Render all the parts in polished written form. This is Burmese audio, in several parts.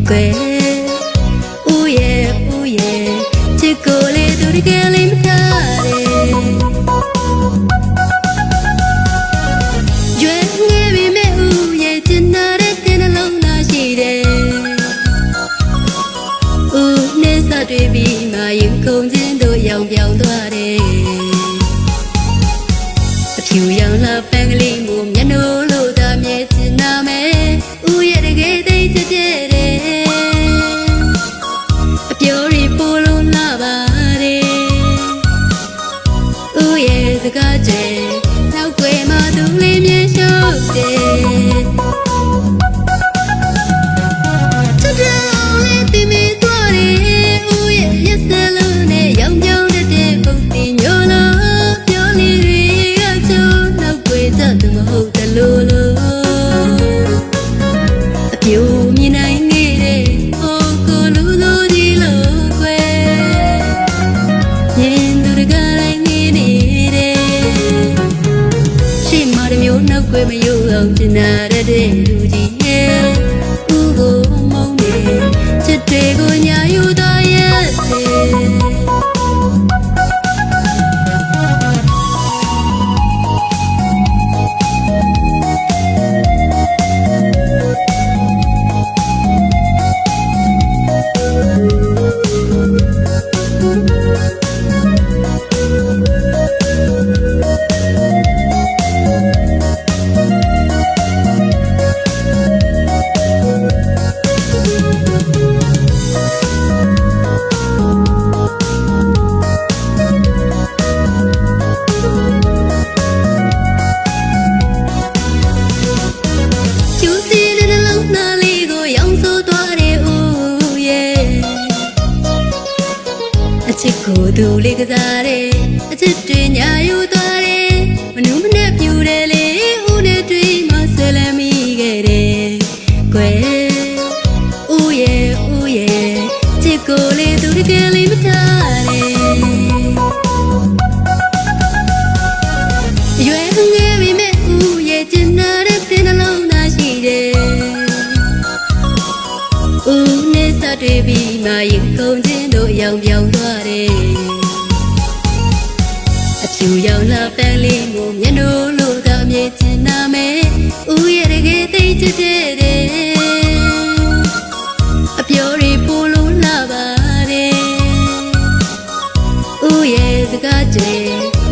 ကွယ်ဦးရဲ့ချစ်ကိုလေးသူတကယ်လေးမထားတယ်ရွယ်ငယ်ပြီမဲ့ဦးရဲ့ချစ်နာတဲ့တဲ့နှလုံးသားရှိတယ်ဦးနဲ့စတွေ့ပြီးမှရင်ကုန်ခြင်းတို့ရောင်ပြောင်သွားတယ်အဖြူရောင်လာပန်းကလေးမူမျက်နှာလို့သာမြဲချင်နာမယ်ဦးရဲ့တကယ်သိချစ်တယ်အပြောရီပို့လို့လာပါတယ်ဦးရဲ့စကားကျဲနောက်ွယ်မှာသူလေးမြဲရှုပ်တယ်ချစ်တယ်လေးတင်မီသွားတယ်ဦးရဲ့ရက်စလုံးနဲ့ရောင်ပြောင်းတဲ့ပုံတင်ညိုလို့ပြောလေးတွေကချိုးနောက်ွယ်တတ်သူမဟုတ်တယ်လို့အပြိုမြင်နိုင်နေတဲ့ဟိုကိုလူလူကြီးလို့ခွဲရင်သူတကားတိုင်းနေနေတယ်ရှေ့မှာတမျိုးနောက်ွယ်မယူအောင်ကျင်နာတဲ့လူကြီးရဲ့ဦးကိုမုန်းနေချစ်တွေကိုညာယူသွားရဲ့အချစ်ကိုသူလေးကစားတယ်အချစ်တွေညာယူသွားတယ်မနှူးမနဲ့ပြူတယ်လေဦးနဲ့တွေ့မှဆွဲလမ်းမိခဲ့တယ်ကွယ်ဦးရဲ့ချစ်ကိုလေးသူတကယ်လေးမထားတယ်ရွယ်ငယ်ပြီမဲ့ဦးရဲ့ချစ်နာတဲ့တဲ့နှလုံးသားရှိတယ်ဦးနဲ့စတွေ့ပြီးမှရင်ကုန်ခြင်းတို့ရောင်ပြောင်သွားတယ်အဖြူရောင်လာပန်းလေးကိုမျက်နှာလို့သာမြင်ချင်နာမယ်ဦးရဲ့တကယ်သိချစ်တယ်အပြောရီပို့လို့လာပါတယ်ဦးရဲ့စကားကျဲ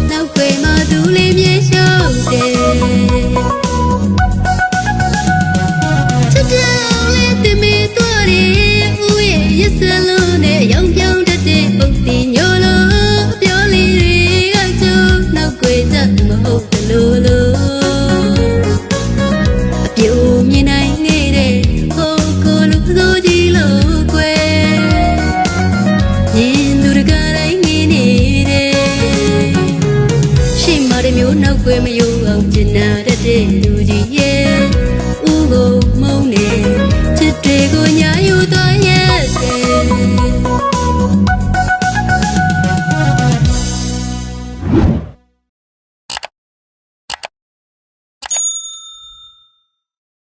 နောက်ွယ်မှာသူလေးမြဲရှုပ်တယ်ရက်စလုံးနဲ့ရောင်ပြောင်းတဲ့ပုံတင်ညိုလို့ပြောလေးတွေကချိုးနောက်ွယ်တတ်မဟုတ်ဘူးလို့